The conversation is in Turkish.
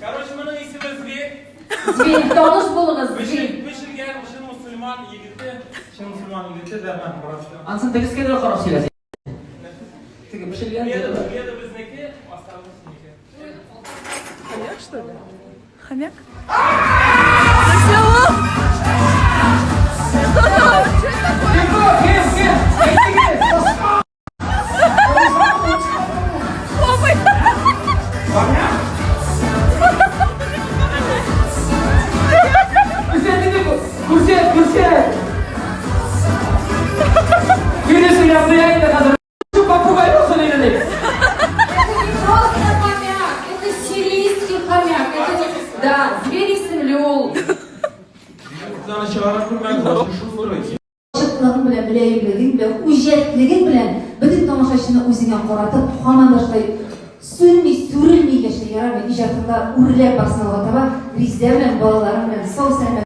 Короче, bunun ismi Zvi. Zvi, tanış bulunuz Zvi. Pişirgen, şun Müslüman yigiti. Şun Müslüman yigiti derman burası. Ansın tekis kadar qarab söylesen. Tege pişirgan. Bir de bizniki, aslanımız sizniki. Хомяк, что ли? Хомяк? Это сирийский хомяк. Да, зверь Лёл. Sana çağırıp ben konuşmuşum burayı. Şıklığın bilen, bileyimligin bilen, ujetligin bilen bütün tamaşaşını o'ziga qaratib, xonandaşday sünni, sürülmey yaşayan ve ijatında urilab basmalığa taba Rizde bilen, balalarim bilen, sağ selamet